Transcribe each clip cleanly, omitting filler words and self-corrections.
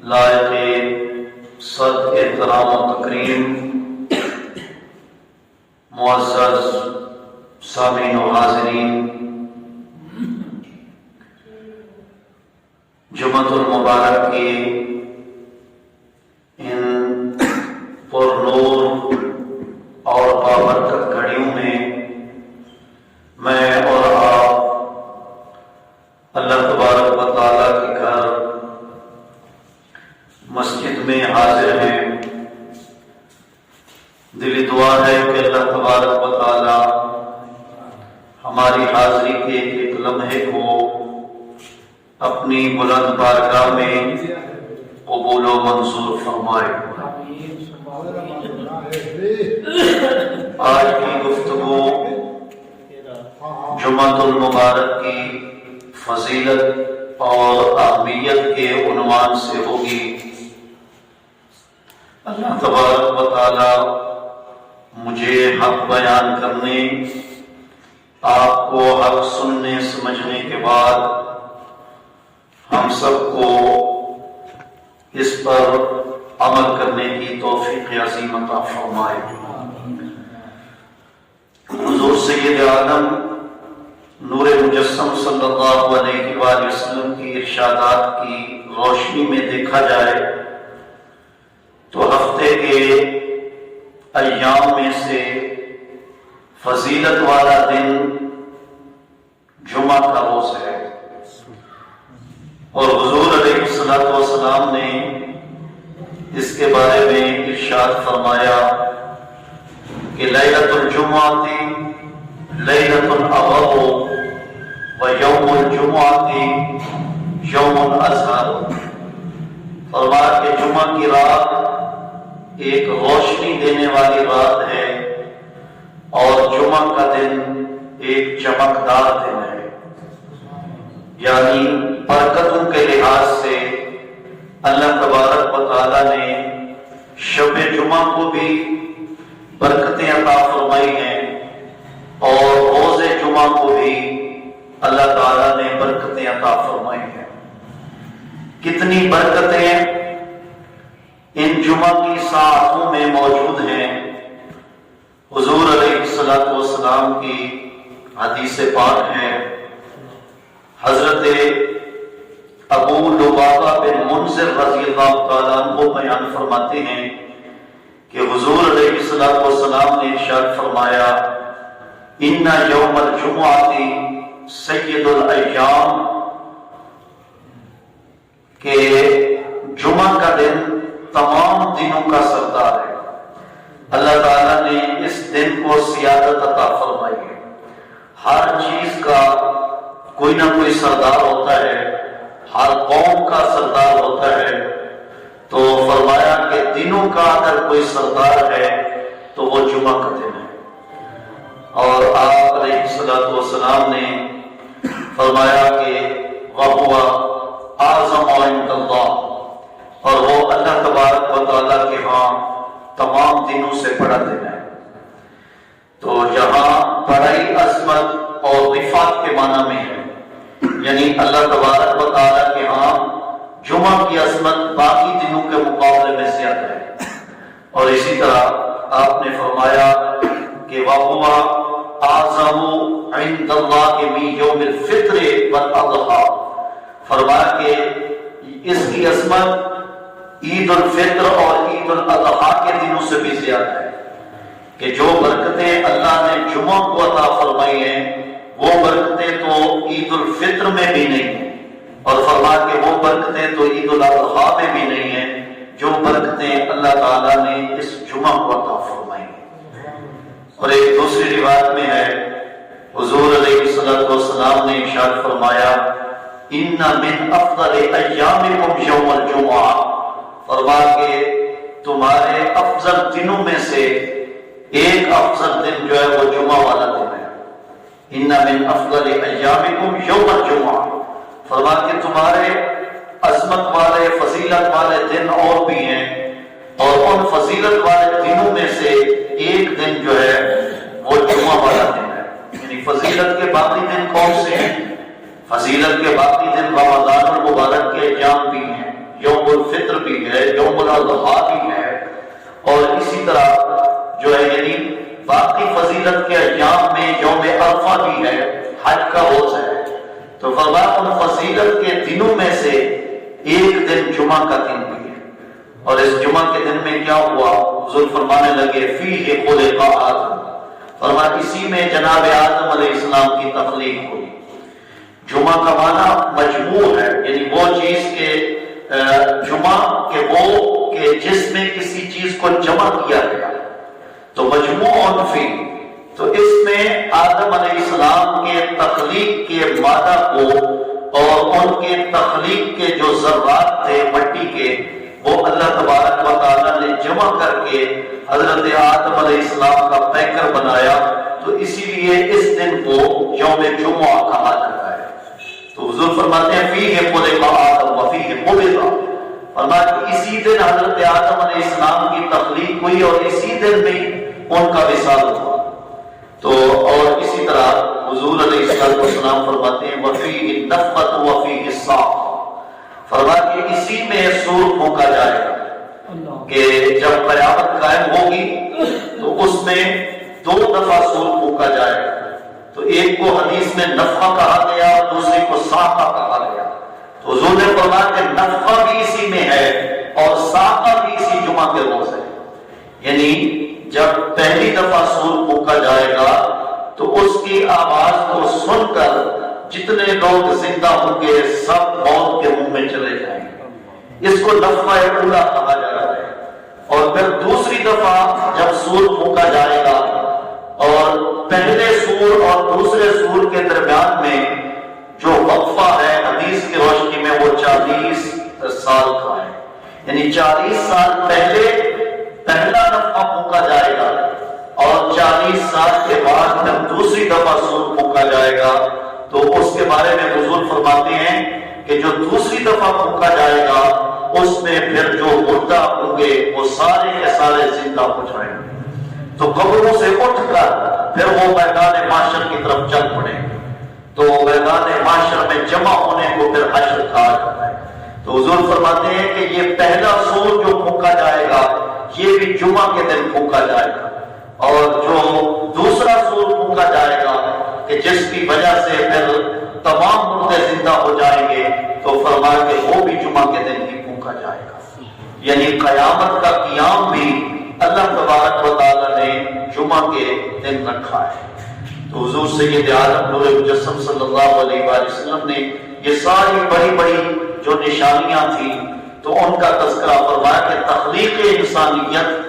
لائق صد احترام و تکریم معزز سامعین و حاضرین، جمعۃ المبارک کی ان پر نور اور بابرکت گھڑیوں میں میں اور آپ اللہ تبارک و تعالیٰ کے گھر مسجد میں حاضر ہیں۔ دلی دعا ہے کہ اللہ تبارک و تعالیٰ ہماری حاضری کے ایک ایک لمحے کو اپنی بلند بارگاہ میں قبول و منظور فرمائے۔ آج کی گفتگو جمعۃ المبارک کی فضیلت اور اہمیت کے عنوان سے ہوگی۔ اللہ تبارک و تعالی مجھے حق بیان کرنے، آپ کو حق سننے سمجھنے کے بعد ہم سب کو اس پر عمل کرنے کی توفیق عظیم عطا فرمائے۔ حضور سید عالم نور مجسم صلی اللہ علیہ وآلہ وسلم کی ارشادات کی روشنی میں دیکھا جائے تو ہفتے کے ایام میں سے فضیلت والا دن جمعہ کا روز ہے، اور حضور علیہ الصلوۃ والسلام نے اس کے بارے میں ارشاد فرمایا کہ لیلۃ الجمعۃ لیلۃ العظم و یوم الجمعۃ یوم الازہر۔ فرمایا کہ جمعہ کی رات ایک روشنی دینے والی رات ہے اور جمعہ کا دن ایک چمکدار دن ہے، یعنی برکتوں کے لحاظ سے اللہ تبارک و تعالیٰ نے شب جمعہ کو بھی برکتیں عطا فرمائی ہیں اور روز جمعہ کو بھی اللہ تعالیٰ نے برکتیں عطا فرمائی ہیں۔ کتنی برکتیں ان جمعہ کی ساعتوں میں موجود ہیں۔ حضور علیہ الصلوۃ والسلام کی حدیث پاک ہے، حضرت ابو لبابہ بن منذر رضی اللہ تعالیٰ عنہ بیان فرماتے ہیں کہ حضور علیہ الصلوۃ والسلام نے ارشاد فرمایا ان یوم الجمعۃ سید الایام، کہ جمعہ کا دن تمام دنوں کا سردار ہے۔ اللہ تعالیٰ نے اس دن کو سیادت عطا فرمائی ہے۔ ہر چیز کا کوئی نہ کوئی سردار ہوتا ہے، ہر قوم کا سردار ہوتا ہے، تو فرمایا کہ دنوں کا اگر کوئی سردار ہے تو وہ جمعہ کا دن ہے۔ اور آپ علیہ الصلوۃ والسلام نے فرمایا کہ وَهُوَ أَعْظَمُ عِندَ اللَّهِ، اور وہ اللہ تبارک و تعالیٰ کے ہاں تمام دنوں سے بڑا دن ہے۔ تو یہاں بڑائی عظمت اور رفعت کے معنی میں ہے، یعنی اللہ تبارک و تعالیٰ کے ہاں جمعہ کی عظمت باقی دنوں کے مقابلے میں زیادہ ہے۔ اور اسی طرح آپ نے فرمایا کہ وَهُوَ أَعْظَمُ عِندَ اللَّهِ مِن يَوْمِ الْفِطْرِ وَالْأَضْحَىٰ، فرمایا کہ اس کی عظمت عید الفطر اور عید الاضحیٰ کے دنوں سے بھی زیادہ ہے، کہ جو برکتیں اللہ نے جمعہ کو عطا فرمائی ہیں وہ برکتیں تو عید الفطر میں بھی نہیں ہیں، اور فرمایا کہ وہ برکتیں تو عید الاضحیٰ میں بھی نہیں ہیں جو برکتیں اللہ تعالیٰ نے اس جمعہ کو عطا فرمائی ہیں۔ اور ایک دوسری روایت میں ہے، حضور علیہ الصلوۃ والسلام نے ارشاد فرمایا ان من افضل ایامکم یوم الجمعہ، فرمایا کہ تمہارے افضل دنوں میں سے ایک افضل دن جو ہے وہ جمعہ والا دن ہے۔ ان من افضل ایامکم یوم الجمعہ، فرمایا کہ تمہارے عظمت والے فضیلت والے دن اور بھی ہیں، اور ان فضیلت والے دنوں میں سے ایک دن جو ہے وہ جمعہ والا دن ہے۔ یعنی فضیلت کے باقی دن کون سے ہیں؟ فضیلت کے باقی دن رمضان المبارک کے ایام بھی ہیں، یوم الفطر بھی ہے، یوم الاضحیٰ بھی ہے، اور اسی طرح جو ہے یعنی باقی فضیلت کے ایام میں یوم عرفہ بھی ہے، حج کا روز ہے۔ تو فرمایا ان فضیلت کے دنوں میں سے ایک دن جمعہ کا دن بھی ہے، اور اس جمعہ کے دن میں کیا ہوا؟ حضور فرمانے لگے فیہ خلق آدم، فرمایا اسی میں جناب آدم علیہ السلام کی تخلیق ہوئی۔ جمعہ کا معنی مجموع ہے، یعنی وہ چیز کے جمعہ کہ وہ کہ جس میں کسی چیز کو جمع کیا گیا، تو مجموع فی، تو اس میں آدم علیہ السلام کے تخلیق کے مادہ کو اور ان کے تخلیق کے جو ذرات تھے مٹی کے، وہ اللہ تبارک و تعالیٰ نے جمع کر کے حضرت آدم علیہ السلام کا پیکر بنایا، تو اسی لیے اس دن کو یوم جمعہ کہا جاتا ہے۔ تو حضور فرماتے ہیں فیہ خلق آدم وفیہ قبض، فرمایا کہ اسی دن حضرت آدم علیہ السلام کی تخلیق ہوئی اور اسی دن میں ان کا وصال ہوا۔ تو اور اسی طرح حضور علیہ السلام فرماتے ہیں وفیہ النفخۃ وفیہ الصاعقۃ، فرمایا کہ اسی میں سور پھونکا جائے گا، کہ جب قیامت قائم ہوگی تو اس میں 2 دفعہ سور پھونکا جائے گا، تو ایک کو حدیث میں نفخہ کہا گیا اور دوسرے کو صاعقہ کہا گیا۔ تو حضور نے فرمایا کہ نفخہ بھی اسی میں ہے اور صاعقہ بھی اسی جمعہ کے روز ہے، یعنی جب پہلی دفعہ سور پھونکا جائے گا تو اس کی آواز کو سن کر جتنے لوگ زندہ ہوں گے سب موت کے منہ میں چلے جائیں گے، اس کو نفخہ اولا کہا جاتا ہے۔ اور پھر دوسری دفعہ جب سور پھونکا جائے گا اور پہلے سور اور دوسرے سور کے درمیان میں جو وقفہ ہے حدیث کی روشنی میں وہ 40 سال کا ہے، یعنی 40 سال پہلے پہلا نفخہ پھونکا جائے گا اور 40 سال کے بعد جب دوسری دفعہ سور پھونکا جائے گا تو اس کے بارے میں حضور فرماتے ہیں کہ جو دوسری دفعہ پھونکا جائے گا اس میں پھر جو مردہ ہوں گے وہ سارے کے سارے زندہ ہو جائیں گے، تو قبروں سے اٹھ کر پھر وہ میدان محشر کی طرف چل پڑیں گے، تو میدان محشر میں جمع ہونے کو پھر حشر کہا جاتا ہے۔ تو حضور فرماتے ہیں کہ یہ پہلا سور جو پھونکا جائے گا یہ بھی جمعہ کے دن پھونکا جائے گا، اور جو دوسرا سور پھونکا جائے گا کہ جس کی وجہ سے پھر تمام مردے زندہ ہو جائیں گے، تو فرمایا کہ وہ بھی جمعہ کے دن ہی پھونکا جائے گا، یعنی قیامت کا قیام بھی اللہ تبارک و تعالیٰ نے جمعہ کے دن رکھا ہے۔ تو حضور سید عالم نور مجسم صلی اللہ علیہ وآلہ وسلم نے یہ ساری بڑی بڑی جو نشانیاں تھیں تو ان کا تذکرہ فرمایا کہ تخلیق انسانیت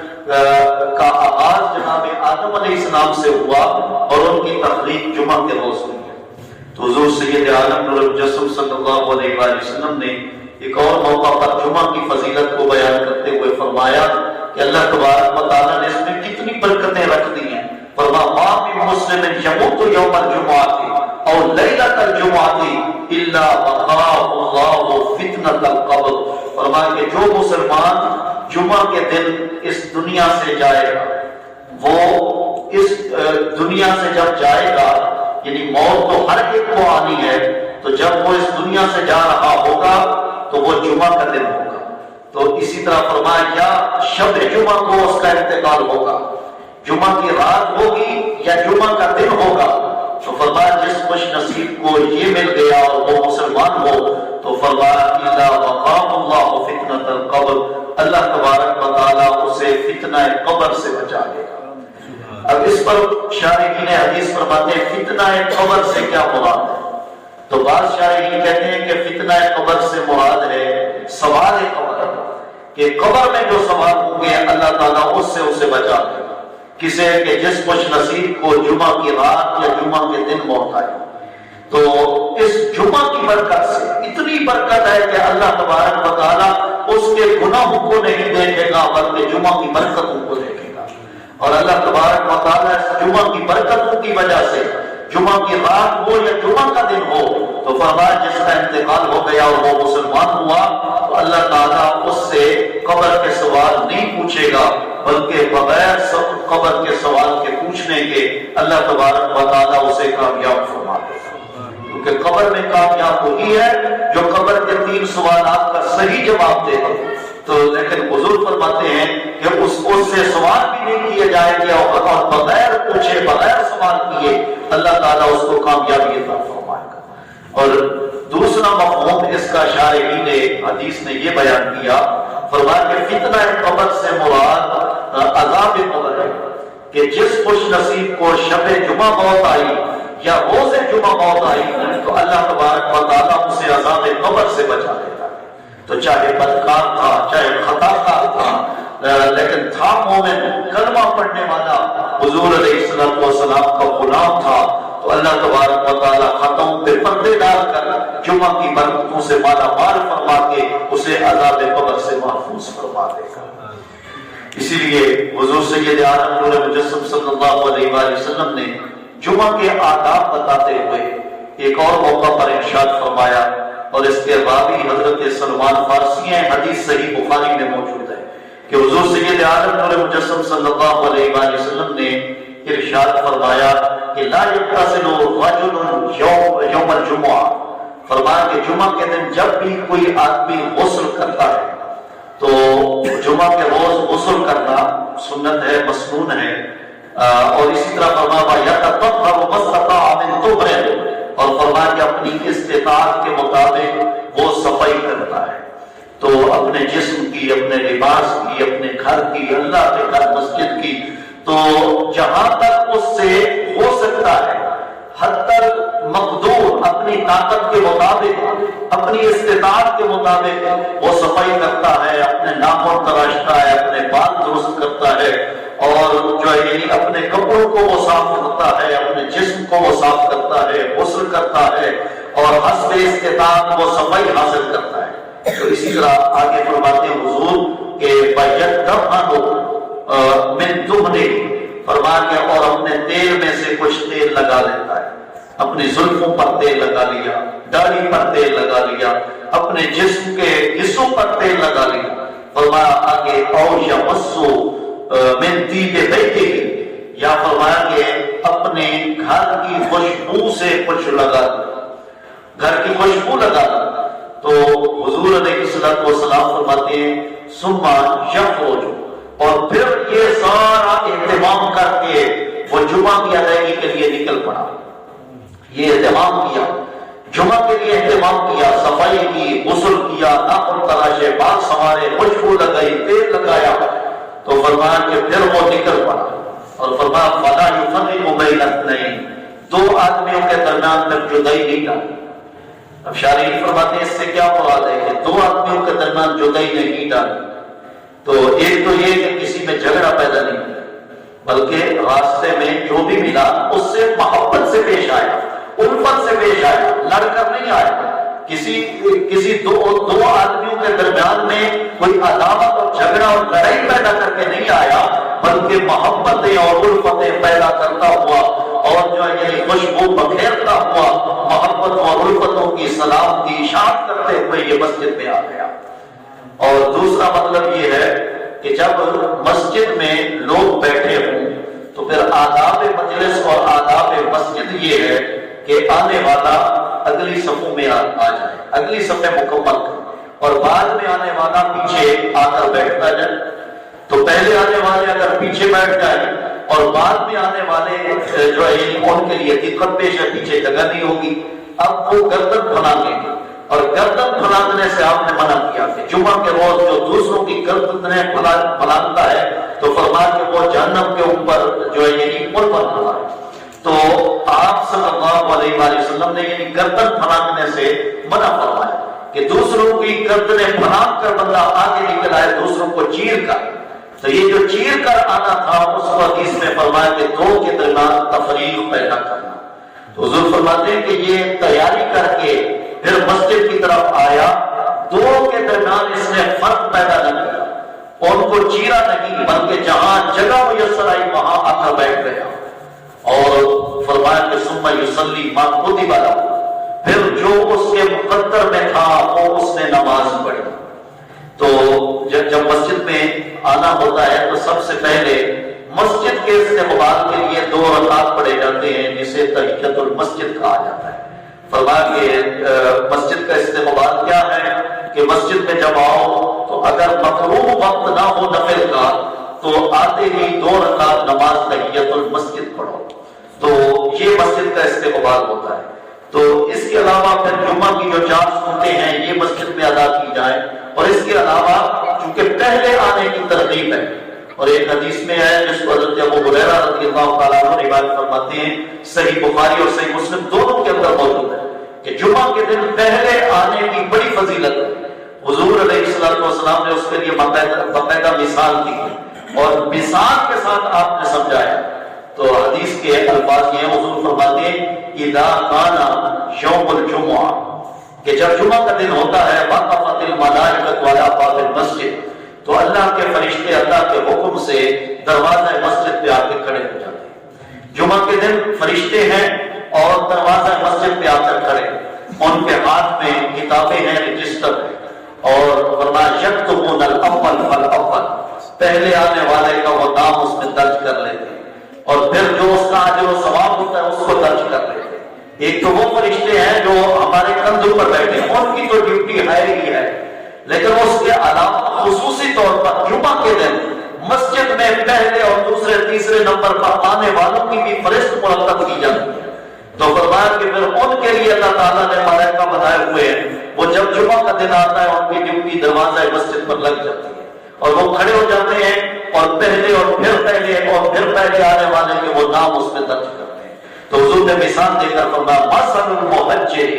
کا آغاز جناب آدم علیہ السلام سے ہوا اور ان کی تخلیق جمعہ کے روز ہوئی ہے۔ تو حضور سید عالم نور مجسم صلی اللہ علیہ وآلہ وسلم نے ایک اور موقع پر جمعہ کی فضیلت کو بیان کرتے ہوئے فرمایا کہ اللہ تبارک و تعالیٰ نے اس میں کتنی برکتیں رکھ دی ہیں۔ فرمایا ما من مسلم یموت یوم الجمعۃ او لیلۃ الجمعۃ الا وقاه اللہ فتنۃ القبر، فرمایا کہ جو مسلمان جمعہ کے دن اس دنیا سے جائے گا، وہ اس دنیا سے جب جائے گا، یعنی موت تو ہر ایک کو آنی ہے، تو جب وہ اس دنیا سے جا رہا ہوگا تو وہ جمعہ کا دن ہوگا، تو اسی طرح فرمایا کیا شب جمعہ کو اس کا انتقال ہوگا، جمعہ کی رات ہوگی یا جمعہ کا دن ہوگا، تو فرمایا جس خوش نصیب کو یہ مل گیا اور وہ مسلمان ہو تو فرمایا الا وقاه اللہ فتنۃ القبر، اللہ تبارک و تعالیٰ اسے فتنہ قبر سے بچا لے گا۔ اب اس پر شارحین حدیث فرماتے ہیں فتنہ قبر سے کیا مراد ہے؟ تو بعض شارحین کہتے ہیں کہ فتنہ قبر سے مراد ہے سوال قبر، کہ قبر میں جو سوال ہوں گے اللہ تعالیٰ اس سے اسے بچا لے گا، کسے کہ جس خوش نصیب کو جمعہ کی رات یا جمعہ کے دن موت آئے۔ تو اس جمعہ کی برکت سے اتنی برکت ہے کہ اللہ تبارک و تعالیٰ اس کے گناہوں کو نہیں دیکھے گا بلکہ جمعہ کی برکتوں کو دیکھے گا، اور اللہ تبارک و تعالیٰ اس جمعہ کی برکتوں کی وجہ سے جمعہ کی رات ہو یا جمعہ کا دن ہو تو فرمایا جس کا انتقال ہو گیا اور وہ مسلمان ہوا تو اللہ تعالیٰ اس سے قبر کے سوال نہیں پوچھے گا بلکہ بغیر قبر کے سوال کے پوچھنے کے اللہ تبارک و تعالیٰ اسے کامیاب فرما دے گا۔ کیونکہ قبر میں کامیاب وہی ہے جو قبر کے 3 سوالات کا صحیح جواب دے دے. تو لیکن حضور فرماتے ہیں کہ اس سے سوال بھی نہیں کیا جائے گا اور بغیر پوچھے بغیر سوال کیے اللہ تعالیٰ اس کو کامیابی عطا فرمائے گا. اور دوسرا مفہوم اس کا شارحین حدیث نے یہ بیان کیا، فرمایا کہ فتنہ قبر سے مراد عذاب قبر ہے کہ جس خوش نصیب کو شب جمعہ موت آئی یا روز جمعہ موت آئی تو اللہ تبارک و تعالیٰ اسے عذاب قبر سے بچا دیتا ہے. تو چاہے بدکار تھا چاہے خطا کار تھا لیکن تھا مومن، کلمہ پڑھنے والا، حضور علیہ الصلوۃ والسلام کا غلام تھا، تو اللہ تبارک و تعالیٰ خطاؤں پہ پردے ڈال کر جمعہ کی برکتوں سے مالا مال فرما کے اسے عذاب قبر سے محفوظ فرما دے گا. اسی لیے حضور سید عالم نور مجسم صلی اللہ علیہ وآلہ وسلم نے جمعہ کے آداب بتاتے ہوئے ایک اور موقع پر ارشاد فرمایا، اور اس کے راوی حضرت سلمان فارسی ہیں، حدیث صحیح بخاری میں موجود ہے کہ حضور سید عالم نور مجسم صلی اللہ علیہ وآلہ وسلم نے ارشاد فرمایا کہ لا یغتسل رجل یوم الجمعہ، فرمایا کہ جمعہ کے دن جب بھی کوئی آدمی غسل کرتا ہے تو جمعہ کے روز غسل کرنا سنت ہے، مسنون ہے. اور اسی طرح فرمایا یتطہر ما استطاع من طہر، اور فرمایا کہ اپنی استطاعت کے مطابق وہ صفائی کرتا ہے. تو اپنے جسم کی، اپنے لباس کی، اپنے گھر کی، اللہ کے گھر مسجد کی، تو جہاں تک اس سے ہو سکتا ہے حد تک مقدور اپنی طاقت کے مطابق، اپنی استطاعت کے مطابق وہ صفائی کرتا ہے، اپنے ناخن تراشتا ہے، اپنے بال درست کرتا ہے، اور جو ہے یعنی اپنے کپڑوں کو وہ صاف کرتا ہے، اپنے جسم کو وہ صاف کرتا ہے، غسل کرتا ہے، اور حسب استطاعت وہ صفائی حاصل کرتا ہے. تو اسی طرح آگے فرماتے ہیں حضور کہ بَيَدَّفَنُ مِن دُهْنِهِ، فرمایا کہ اور اپنے تیل میں سے کچھ تیل لگا لیتا ہے، اپنی زلفوں پر تیل لگا لیا، داڑھی پر تیل لگا لیا، اپنے جسم کے حصوں پر تیل لگا لیا. فرمایا آگے او یمسو من طیب بیتہ، یا فرمایا کہ اپنے گھر کی خوشبو سے کچھ لگا لیا، گھر کی خوشبو لگا لیا. تو حضور علیہ الصلوۃ والسلام فرماتے ہیں ثم یخرج، اور پھر یہ سارا اہتمام کر کے وہ جمعہ کی ادائیگی کے لیے نکل پڑا. یہ اہتمام کیا، جمعہ کے لیے اہتمام کیا، صفائی کی، غسل کیا، ناخن تراشے، بال سنوارے، خوشبو لگائی، تیل لگایا. تو فرمایا کہ پھر وہ نکل پڑا اور فرمایا فلا یفرق بین اثنین، 2 آدمیوں کے درمیان تک جدائی نہیں ڈالی. اب شارحین فرماتے ہیں اس سے کیا مراد ہے کہ 2 آدمیوں کے درمیان جدائی نہیں ڈالی. تو ایک تو یہ کہ کسی میں جھگڑا پیدا نہیں ہوا، بلکہ راستے میں جو بھی ملا اس سے محبت سے پیش آیا، الفت سے پیش آیا، لڑ کر نہیں آیا. کسی دو آدمیوں کے درمیان میں کوئی عداوت اور جھگڑا اور لڑائی پیدا کر کے نہیں آیا، بلکہ محبتیں اور الفتیں پیدا کرتا ہوا اور جو ہے یہ خوشبو بکھیرتا ہوا محبت اور الفتوں کی سلام کی اشاعت کرتے ہوئے یہ مسجد میں آ گیا. اور دوسرا مطلب یہ ہے کہ جب مسجد میں لوگ بیٹھے ہوں تو پھر آداب مجلس اور آداب مسجد یہ ہے کہ آنے والا اگلی صفوں میں آ جائے، اگلی صفیں مکمل کرے، اور بعد میں آنے والا پیچھے آ کر بیٹھتا جائے. تو پہلے آنے والے اگر پیچھے بیٹھ جائیں اور بعد میں آنے والے جو ہے ان کے لیے دقت پیش ہے، پیچھے جگہ نہیں ہوگی. اب وہ گردن پھلانگیں گے، اور گردن پھلانگنے سے آپ نے منع کیا کہ جمعہ کے روز جو دوسروں کی گردنیں پھلانگتا ہے تو فرمایا کہ وہ جہنم کے اوپر جو ہے یعنی پل پر کھڑا ہے. تو آپ صلی اللہ علیہ وآلہ وسلم نے یعنی گردن پھلانگنے سے منع فرمایا کہ دوسروں کی گردنیں پھلانگ کر بندہ آگے نکل آئے دوسروں کو چیر کر. تو یہ جو چیر کر آنا تھا اس حدیث میں فرمایا کہ 2 کے درمیان تفریق پیدا کرنا. تو حضور فرماتے ہیں کہ یہ تیاری کر کے پھر مسجد کی طرف آیا، 2 کے درمیان اس نے فرق پیدا نہ کیا، ان کو چیرا نہیں، بلکہ جہاں جگہ میسر آئی وہاں آ کر بیٹھ گیا. اور فرمایا کہ ثم یصلی ما کتب لہ، پھر جو اس کے مقدر میں تھا وہ اس نے نماز پڑھی. تو جب مسجد میں آنا ہوتا ہے تو سب سے پہلے مسجد کے استقبال کے لیے 2 رکعت پڑھے جاتے ہیں جسے تحیۃ المسجد کہا جاتا ہے. فرمایا کہ مسجد کا استقبال کیا ہے کہ مسجد میں جب آؤ تو اگر مکروہ وقت نہ ہو نفل کا تو آتے ہی 2 رکعت نماز تحیت المسجد پڑھو، تو یہ مسجد کا استقبال ہوتا ہے۔ تو اس کے علاوہ پھر جمعہ کی جو 4 سنتیں ہیں یہ مسجد میں ادا کی جائیں، اور اس کے علاوہ چونکہ پہلے آنے کی ترغیب ہے، اور ایک حدیث میں ہے جس کو حضرت ابو ہریرہ رضی اللہ تعالیٰ عنہ روایت فرماتے ہیں، صحیح بخاری اور صحیح مسلم دونوں کے اندر موجود ہے کہ جمعہ کے دن پہلے آنے کی بڑی فضیلت ہے۔ حضور علیہ السلام نے اس کے لیے باقاعدہ مثال دی اور مثال کے ساتھ آپ نے سمجھایا۔ تو حدیث کے الفاظ یہ حضور فرماتے ہیں اذا کان یوم الجمعہ، کہ جب جمعہ کا دن ہوتا ہے وقفت الملائکۃ علی باب المسجد، تو اللہ کے فرشتے اللہ کے حکم سے دروازہ مسجد پہ آ کے کھڑے ہو جاتے ہیں۔ جمعہ کے دن فرشتے ہیں اور دروازہ مسجد پہ آ کر کھڑے، ان کے ہاتھ میں کتابیں ہیں، رجسٹر ہے، اور فرمایا یکتبون الاول فالاول، پہلے آنے والے کا وہ نام اس میں درج کر لیتے ہیں، اور پھر جو اس کا اجر و ثواب ہوتا ہے اس کو درج کر لیتے ہیں۔ ایک تو وہ فرشتے ہیں جو ہمارے کندھوں پر بیٹھے ہیں، ان کی تو ڈیوٹی ہے ہی ہے، لیکن اس کے علاوہ خصوصی طور پر جمعہ کے دن مسجد میں پہلے اور دوسرے تیسرے نمبر پر آنے والوں کی بھی فہرست مرتب کی جاتی ہے۔ تو فرمایا کہ پھر ان کے لیے اللہ تعالیٰ نے ملائکہ بنائے ہوئے ہیں، وہ جب جمعہ کا دن آتا ہے ان کی ڈیوٹی دروازہ مسجد پر لگ جاتی ہے، اور وہ کھڑے ہو جاتے ہیں اور پہلے اور پھر پہلے اور پھر پہلے آنے والے کے وہ نام اس میں درج کرتے ہیں۔ تو حضور نے مثال دے کر فرمایا مثل المحجر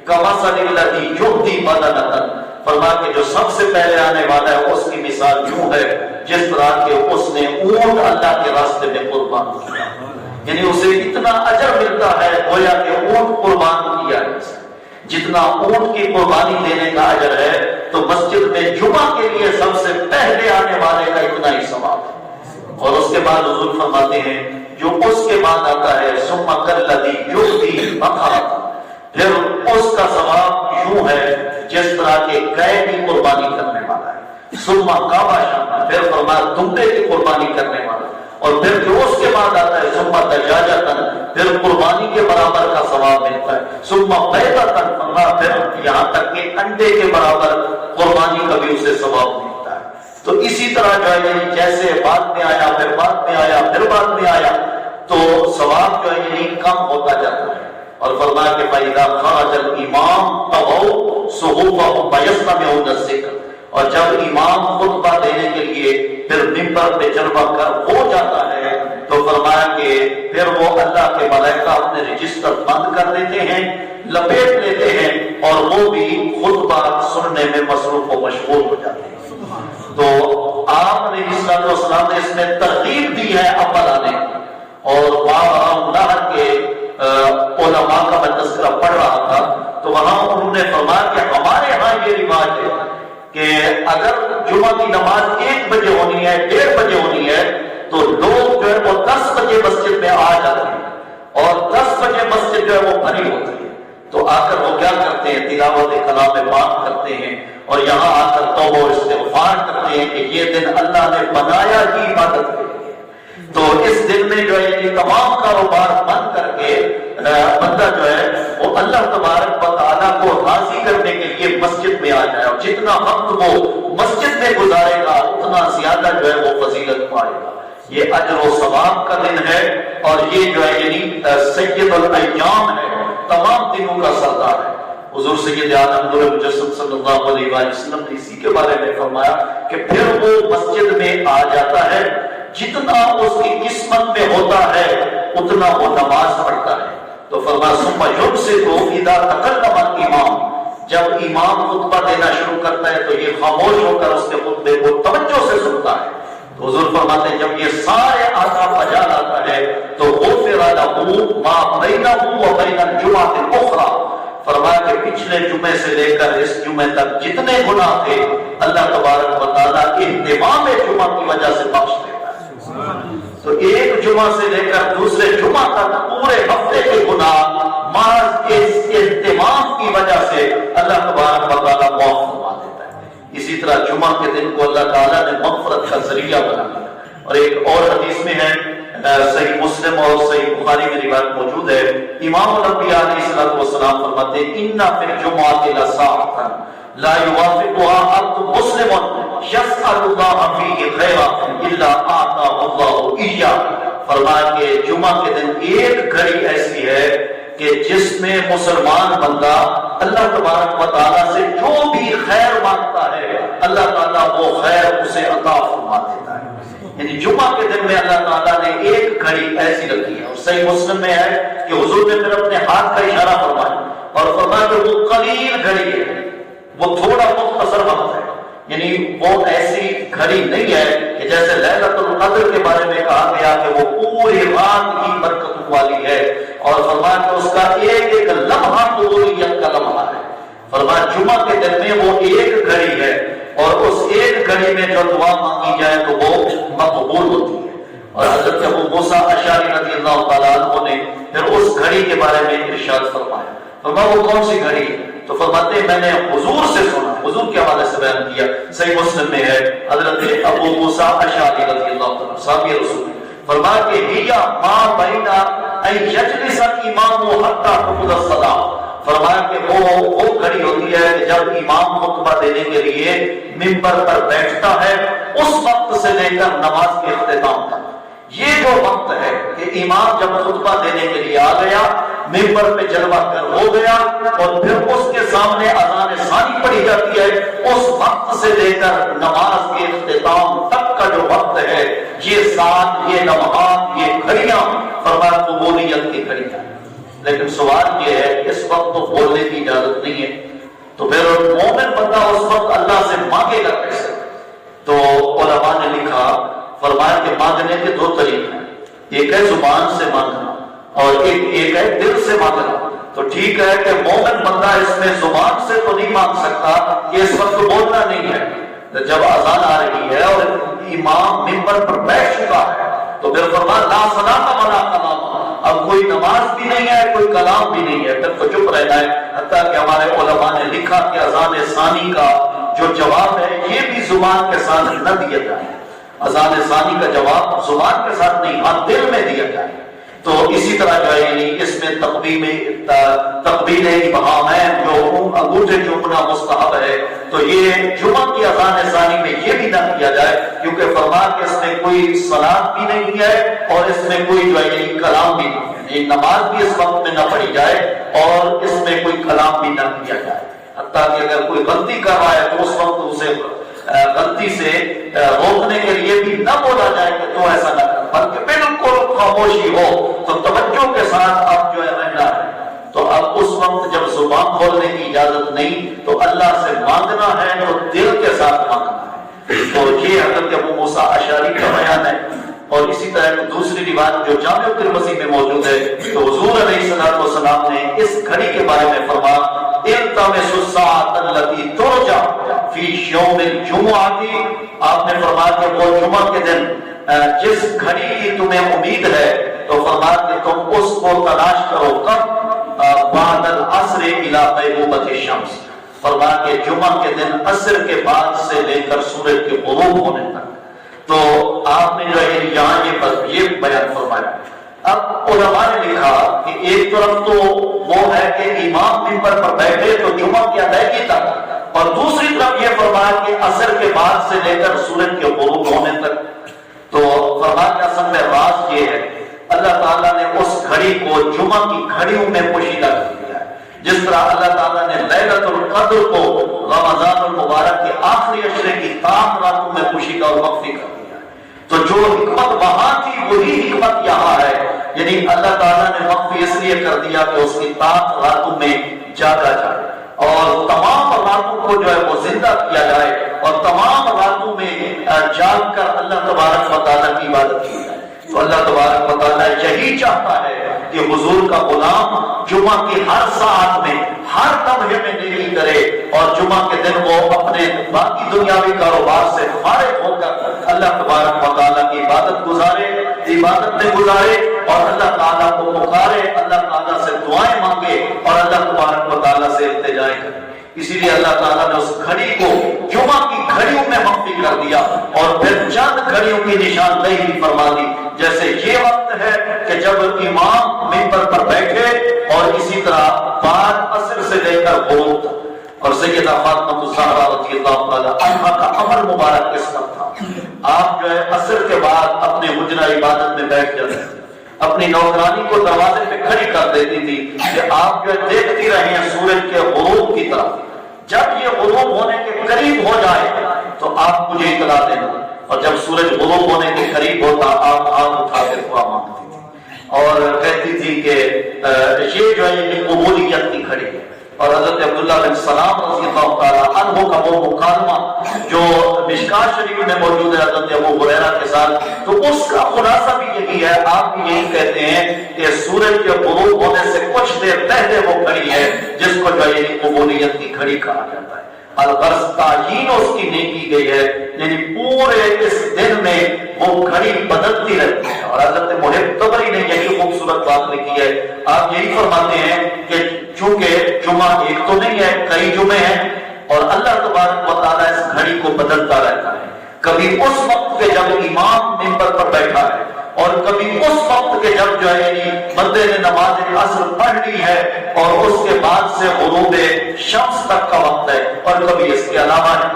کمثل الذی یہدی بدنۃ، فرمایا کہ جو سب سے پہلے آنے والا ہے اس کی مثال یوں ہے جس طرح کہ اس نے اونٹ اللہ کے راستے میں قربان کیا، یعنی اسے اتنا اجر ملتا ہے گویا کہ اونٹ قربان کیا ہے، جتنا اونٹ کی قربانی دینے کا اجر ہے تو مسجد میں جمعہ کے لیے سب سے پہلے آنے والے کا اتنا ہی ثواب ہے۔ اور اس کے بعد حضور فرماتے ہیں جو اس کے بعد آتا ہے ثم کالذی یؤتی بقرۃ، پھر اس کا ثواب یوں ہے جس طرح کے گائے کی قربانی کرنے والا ہے، ثم کبشا، پھر فرمایا دمبے کی قربانی کرنے والا، اور پھر جو اس کے بعد آتا ہے ثم دجاجۃ، پھر قربانی کے برابر کا ثواب ملتا ہے، ثم بیضۃ، فرمایا پھر یہاں تک کہ انڈے کے برابر قربانی کا بھی اسے ثواب ملتا ہے۔ تو اسی طرح جو ہے جیسے بعد میں آیا پھر بعد میں آیا پھر بعد میں آیا تو ثواب جو ہے یعنی کم ہوتا جاتا ہے۔ اور فرمایا کہ فَإِذَا خَرَجَ الْإِمَامُ طَغَوْا صُحُوفَهُمْ فَيَسْتَمِعُونَ الذِّكْرَ، اور جب امام خطبہ دینے کے لیے پھر منبر پہ چڑھا کر ہو جاتا ہے تو فرمایا کہ پھر وہ اللہ کے ملائکہ اپنے رجسٹر بند کر دیتے ہیں، لپیٹ لیتے ہیں، اور وہ بھی خطبہ سننے میں مصروف و مشغول ہو جاتے ہیں۔ تو آپ نے السلام نے اس میں ترغیب دی ہے اول آنے کی، اور وہاں کے علماء کا میں تذکرہ پڑھ رہا تھا تو وہاں انہوں نے فرمایا کہ ہمارے ہاں یہ رواج ہے کہ اگر جمعہ کی نماز 1 بجے ہونی ہے 1:30 بجے ہونی ہے تو لوگ جو ہے وہ 10 بجے مسجد میں آ جاتے ہیں، اور 10 بجے مسجد جو ہے وہ بھری ہوتی ہے، تو آ کر وہ کیا کرتے ہیں تلاوت کلام پاک کرتے ہیں، اور یہاں آ کر توبہ و استغفار کرتے ہیں کہ یہ دن اللہ نے بنایا ہی عبادت کے لیے۔ تو اس دن میں جو ہے یہ تمام کاروبار بند کر کے بندہ جو ہے وہ اللہ تبارک و تعالیٰ کو راضی کرنے کے لیے مسجد میں آ جائے، اور جتنا وقت وہ مسجد میں گزارے گا اتنا زیادہ جو ہے وہ فضیلت پائے گا۔ یہ اجر و ثواب کا دن ہے، اور یہ جو ہے یعنی سید الایام ہے، تمام دنوں کا سردار ہے۔ حضور سید عالم نور مجسم صلی اللہ علیہ وسلم نے اسی کے بارے میں فرمایا کہ پھر وہ مسجد میں آ جاتا ہے، جتنا اس کی قسمت میں ہوتا ہے اتنا وہ نماز پڑھتا ہے۔ تو فرمایا ثم یمسک اذا تکلم الامام، جب امام خطبہ دینا شروع کرتا ہے تو یہ خاموش ہو کر اس کے خطبے کو توجہ سے سنتا ہے۔ تو حضور فرماتے ہیں جب یہ سارے آداب بجا لاتا ہے تو غفر له ما بینہ وبین الجمعۃ الاخرى، فرمایا کہ پچھلے جمعے سے لے کر اس جمعے تک جتنے گناہ تھے اللہ تبارک و تعالیٰ اہتمام جمعہ کی وجہ سے بخش دیتا ہے۔ تو ایک جمعہ سے لے کر دوسرے جمعہ تک پورے ہفتے کے گناہ محض اس اہتمام کی وجہ سے اللہ تبارک و تعالیٰ معاف فرما دیتا ہے۔ اسی طرح جمعہ کے دن کو اللہ تعالیٰ نے مغفرت کا ذریعہ بنا دیا، اور ایک اور حدیث میں ہے صحیح مسلم اور صحیح بخاری میں روایت موجود ہے، امام الانبیاء علیہ الصلوۃ والسلام فرماتے ہیں ان فی الجمعۃ لساعۃ لا يوافقها عبد مسلم يسأل الله فيه خيرا الا اعطاه الله اياه۔ فرمایا کہ جمعہ کے دن ایک گھڑی ایسی ہے کہ جس میں مسلمان بندہ اللہ تبارک و تعالیٰ سے جو بھی خیر مانگتا ہے اللہ تعالیٰ وہ خیر اسے عطا فرما دیتا ہے۔ یعنی جمعہ کے دن میں اللہ تعالیٰ نے ایک گھڑی ایسی رکھی ہے، اور صحیح مسلم میں ہے کہ حضور نے پھر اپنے ہاتھ کا اشارہ فرمایا اور فرمایا کہ وہ قلیل گھڑی ہے، وہ تھوڑا مختصر وقت ہے، یعنی وہ ایسی گھڑی نہیں ہے کہ جیسے لیلۃ القدر کے بارے میں کہا گیا کہ وہ پوری رات کی برکتوں والی ہے، اور فرمایا کہ اس کا ایک ایک لمحہ قبولیت کا لمحہ ہے۔ فرمایا جمعہ کے دن میں وہ ایک گھڑی ہے، اور اس ایک گھڑی میں جو دعا مانگی جائے تو وہ مقبول ہوتی ہے۔ اور حضرت ابو موسیٰ اشعری رضی اللہ تعالیٰ عنہ نے پھر اس گھڑی کے بارے میں ارشاد فرمایا، فرمایا وہ کون سی گھڑی ہے؟ تو فرماتے ہیں میں نے حضور سے سنا، حضور کے حوالے سے بیان کیا، صحیح مسلم میں ہے حضرت ابو موسیٰ اشعری رضی اللہ تعالیٰ صحابی رسول نے فرمایا کہ ہیا ما بین ان یجلس الامام حتی تقضی الصلاۃ، فرمایا کہ وہ گھڑی ہوتی ہے کہ جب امام خطبہ دینے کے لیے منبر پر بیٹھتا ہے اس وقت سے لے کر نماز کے اختتام تک، یہ جو وقت ہے کہ امام جب خطبہ دینے کے لیے آ گیا، منبر پہ جلوہ گر ہو گیا اور پھر اس کے سامنے اذان ثانی پڑھی جاتی ہے، اس وقت سے لے کر نماز کے اختتام تک کا جو وقت ہے، یہ ساتھ، یہ لمحات، یہ گھڑیاں فرمایا قبولیت کی گھڑیاں۔ لیکن سوال یہ ہے اس وقت تو بولنے کی اجازت نہیں ہے، تو پھر مومن بندہ اس وقت اللہ سے مانگے گا کیسے؟ تو علماء نے لکھا، فرمایا کہ مانگنے کے دو طریقے ہیں، ایک ہے زبان سے مانگنا اور ایک ہے دل سے مانگنا۔ تو ٹھیک ہے کہ مومن بندہ اس میں زبان سے تو نہیں مانگ سکتا کہ اس وقت بولنا نہیں ہے، جب اذان آ رہی ہے اور امام منبر پر بیٹھ چکا ہے تو پھر فرمایا لا صلاۃ ولا کلام، اب کوئی نماز بھی نہیں ہے، کوئی کلام بھی نہیں ہے، پھر تو چپ رہنا ہے۔ حتیٰ کہ ہمارے علماء نے لکھا کہ اذان ثانی کا جو جواب ہے یہ بھی زبان کے ساتھ نہ دیا جائے، اذان ثانی کا جواب زبان کے ساتھ نہیں، ہاں دل میں دیا جائے۔ تو اسی طرح جو ہے یعنی اس میں تقبیل ابہامین جو انگوٹھے چومنا مستحب ہے، تو یہ جمعہ کی اذان ثانی میں یہ بھی نہ کیا جائے، کیونکہ فرمایا کہ اس میں کوئی صلاۃ بھی نہیں ہے اور اس میں کوئی جو ہے یعنی کلام بھی نہیں ہے، یہ نماز بھی اس وقت میں نہ پڑھی جائے اور اس میں کوئی کلام بھی نہ کیا جائے۔ حتیٰ کہ اگر کوئی غلطی کر رہا ہے تو اس وقت اسے غلطی سے روکنے کے لیے بھی نہ بولا جائے کہ تو ایسا نہ کر، بلکہ بالکل خاموشی ہو تو توجہ کے ساتھ اب جو ہے رہنا ہے۔ تو اب اس وقت جب زبان کھولنے کی اجازت نہیں تو اللہ سے مانگنا ہے تو دل کے ساتھ مانگنا ہے۔ تو یہ حضرت ابو موسیٰ اشعری کا بیان ہے۔ اور اسی طرح دوسری روایت جو جامع ترمذی میں موجود ہے تو حضور علیہ الصلوۃ والسلام نے اس گھڑی کے بارے میں فرمایا التمسوا الساعۃ التي ترجى فی یوم الجمعہ، آپ نے فرمایا کہ وہ جمعہ کے دن جس گھڑی کی تمہیں امید ہے تو فرمایا کہ تم اس کو تلاش کرو، کب؟ بعد العصر الى غیبوبۃ الشمس، فرمایا کہ جمعہ کے دن عصر کے بعد سے لے کر سورج کے غروب ہونے تک۔ تو آپ نے جو ہے یہاں یہ بیان فرمایا۔ اب علماء نے لکھا کہ ایک طرف تو وہ ہے کہ امام منبر پر بیٹھے تو جمعہ کی ادائیگی تک، اور دوسری طرف یہ فرمایا کہ عصر کے بعد سے لے کر سورج کے غروب ہونے تک۔ تو فرمایا کہ اصل میں راز یہ ہے اللہ تعالیٰ نے اس گھڑی کو جمعہ کی گھڑیوں میں پوشیدہ کر دیا ہے، جس طرح اللہ تعالیٰ نے لیلۃ القدر کو رمضان المبارک کے آخری عشرے کی تام راتوں میں پوشیدہ اور مخفی کر دیا ہے۔ تو جو حکمت وہاں تھی وہی حکمت یہاں ہے، یعنی اللہ تعالیٰ نے مخفی اس لیے کر دیا کہ اس کی تام راتوں میں جاگا جائے اور تمام راتوں کو جو ہے وہ زندہ کیا جائے اور تمام راتوں میں جاگ کر اللہ تبارک و تعالیٰ کی عبادت کی جائے۔ تو اللہ تبارک و تعالیٰ یہی چاہتا ہے کہ حضور کا غلام جمعہ کی ہر ساعت میں ہر لمحے میں نیکی کرے اور جمعہ کے دن وہ اپنے باقی دنیاوی کاروبار سے فارغ ہو کر اللہ تبارک و تعالیٰ کی عبادت میں گزارے اور اللہ تعالیٰ کو پکارے، اللہ تعالیٰ سے دعائیں مانگے اور اللہ تبارک و تعالیٰ سے التجائیں کرے۔ اسی لیے اللہ تعالیٰ نے اس گھڑی کو جمعہ کی گھڑیوں میں مخفی کر دیا اور پھر چند گھڑیوں کی نشاندہی فرما دی، جیسے یہ وقت ہے کہ جب امام منبر پر بیٹھے اور اسی طرح بعد عصر سے لے کر غروب تک، اور سیدہ فاطمہ الزہرا رضی اللہ تعالی عنہا کا عمل مبارک اس طرح تھا، آپ جو ہے عصر کے بعد اپنے حجرہ عبادت میں بیٹھ جاتے تھے، اپنی نوکرانی کو دروازے پہ کھڑی کر دیتی تھی کہ آپ جو دیکھتی رہی ہیں سورج کے غروب کی طرف، جب یہ غروب ہونے کے قریب ہو جائے تو آپ مجھے اطلاع دینا، اور جب سورج غروب ہونے کے قریب ہوتا آپ ہاتھ اٹھا کے دعا مانگتی تھی اور کہتی تھی کہ یہ جو ہے یہ قبولیت کی کھڑی ہے۔ اور حضرت عبداللہ بن سلام رضی اللہ تعالیٰ عنہ کا وہ مکالمہ جو مشکاۃ شریف میں موجود ہے حضرت ابو ہریرہ کے ساتھ، تو اس کا خلاصہ بھی یہی ہے، آپ بھی یہی کہتے ہیں کہ سورج کے غروب ہونے سے کچھ دیر پہلے وہ کھڑی ہے جس کو جو ہے قبولیت کی کھڑی کہا جاتا ہے۔ الغرض تعین اس کی نہیں کی گئی ہے، یعنی پورے اس دن میں وہ گھڑی بدلتی رہتی ہے۔ اور حضرت محب طبری نے یہی خوبصورت بات لکھی ہے، آپ یہی فرماتے ہیں کہ چونکہ جمعہ ایک تو نہیں ہے، کئی جمعے ہیں، اور اللہ تبارک و تعالیٰ اس گھڑی کو بدلتا رہتا ہے، کبھی اس وقت کے جب امام منبر پر بیٹھا ہے، اور کبھی اس وقت کے جب جو ہے یعنی بندے نے نماز عصر پڑھ لی ہے اور اس کے بعد سے غروب شمس تک کا وقت ہے، اور کبھی اس کے علاوہ ہے۔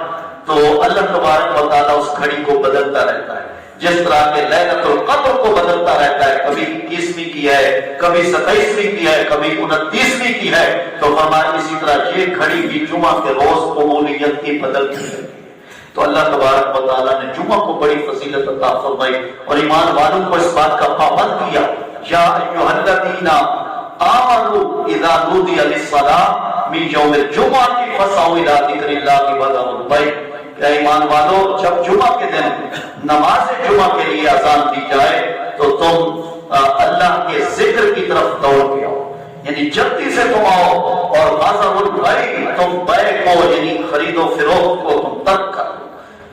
تو اللہ تبارک و تعالیٰ اس گھڑی کو بدلتا رہتا ہے، جس طرح کہ لیلۃ القدر کو بدلتا رہتا ہے، کبھی 21ویں کی ہے، کبھی 27ویں کی ہے، کبھی 29ویں کی ہے، تو فرمایا اسی طرح یہ گھڑی بھی جمعہ کے روز قبولیت کی بدلتی رہتی ہے۔ تو اللہ تبارک و تعالیٰ نے جمعہ کو بڑی فضیلت عطا فرمائی اور ایمان والوں کو اس بات کا پابند کیا، یا ایھا الذین آمنوا اذا نودی للصلاۃ من یوم الجمعۃ فاسعوا الی ذکر اللہ وذروا البیع، کہ ایمان والو جب جمعہ کے دن نماز جمعہ کے لیے اذان دی جائے تو تم اللہ کے ذکر کی طرف دوڑ کے آؤ، یعنی جلدی سے تم آؤ، اور وذروا البیع تم بیع کو یعنی خرید و فروخت کو تم ترک کرو۔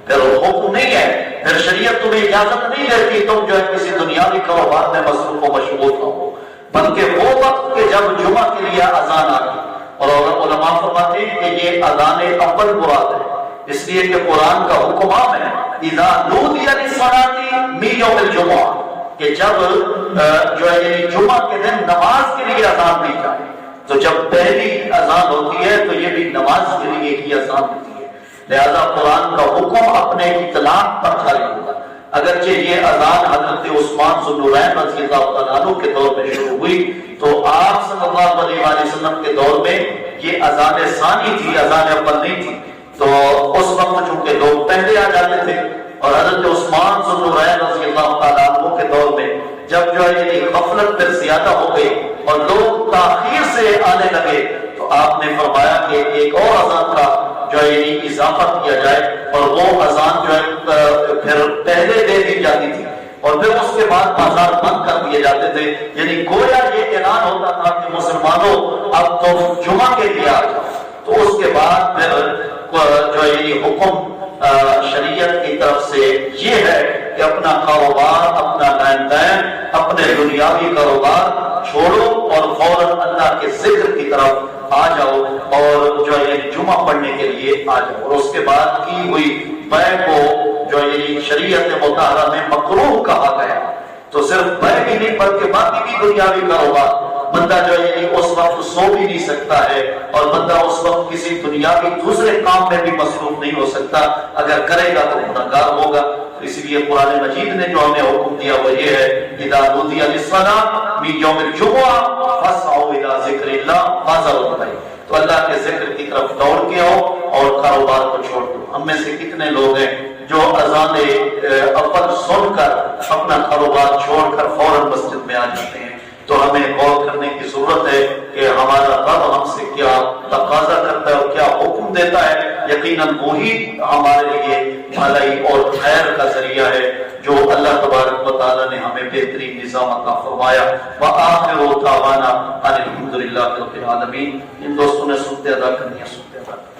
پھر حکم نہیں ہے، پھر شریعت تمہیں اجازت نہیں دیتی تم جو ہے کسی دنیاوی کاروبار میں مصروف و مشغول نہ ہو، بلکہ وہ وقت کہ جب جمعہ کے لیے اذان آ گئی، اور علماء فرماتے ہیں کہ یہ اذان اول مراد ہے، اس لیے کہ قرآن کا حکم عام ہے، اذا نودی للصلاۃ من یوم الجمعہ، کہ جب جو ہے یعنی جمعہ کے دن نماز کے لیے اذان دی جائے، تو جب پہلی اذان ہوتی ہے تو یہ بھی نماز کے لیے ہی اذان ہوتی ہے، لہذا قرآن کا حکم اپنے اطلاق پر جاری ہوگا۔ اگرچہ یہ اذان حضرت عثمان ذو النورین رضی اللہ تعالیٰ عنہ کے دور میں شروع ہوئی، تو آپ صلی اللہ علیہ وسلم کے دور میں یہ اذان ثانی تھی، اذان اول نہیں تھی، تو اس وقت چونکہ لوگ پہلے آ جاتے تھے، اور حضرت عثمان ذو النورین رضی اللہ تعالیٰ عنہ کے دور میں جب جو ہے یہ غفلت پھر زیادہ ہو گئی اور لوگ تاخیر سے آنے لگے، تو آپ نے فرمایا کہ ایک اور اذان کا جو ہے یعنی اضافہ کیا جائے، اور وہ اذان جو ہے پھر پہلے دے دی جاتی تھی، اور پھر اس کے بعد بازار بند کر دیے جاتے تھے، یعنی گویا یہ اعلان ہوتا تھا کہ مسلمانوں اب تم جمعہ کے لیے آ جاؤ۔ تو اس کے بعد پھر جو ہے یعنی حکم شریعت کی طرف سے یہ ہے کہ اپنا کاروبار، اپنا لین دین، اپنے دنیاوی کاروبار چھوڑو اور فوراً اللہ کے ذکر کی طرف آ جاؤ، اور جو ہے جمعہ پڑھنے کے لیے آ جاؤ، اور اس کے بعد کی ہوئی بیع کو جو یعنی شریعت مطہرہ میں مکروہ کہا گیا۔ تو صرف بیع ہی نہیں بلکہ باقی بھی دنیاوی کاروبار، بندہ جو ہے یعنی اس وقت سو بھی نہیں سکتا ہے، اور بندہ اس وقت کسی دنیاوی دوسرے کام میں بھی مصروف نہیں ہو سکتا، اگر کرے گا تو گنہگار ہوگا۔ اس لیے قرآن مجید نے جو ہمیں حکم دیا وہ یہ ہے، اذا نودی للصلاۃ من یوم الجمعہ فاسعوا الی ذکر اللہ وذروا البیع، تو اللہ کے ذکر کی طرف دوڑ کے آؤ اور کاروبار کو چھوڑ دو۔ ہم میں سے کتنے لوگ ہیں جو اذان اول سن کر اپنا کاروبار چھوڑ کر فوراً مسجد میں آ جاتے ہیں؟ تو ہمیں غور کرنے کی ضرورت ہے کہ ہمارا رب ہم سے کیا تقاضا کرتا ہے اور کیا حکم دیتا ہے۔ یقیناً وہی ہمارے لیے بھلائی اور خیر کا ذریعہ ہے جو اللہ تبارک و تعالیٰ نے ہمیں بہترین نظام عطا فرمایا۔ وآخر دعوانا ان الحمد للہ رب العالمین۔ ان دوستوں نے سنتے ادا کرنی ہے، سنتے ادا کرنی ہے۔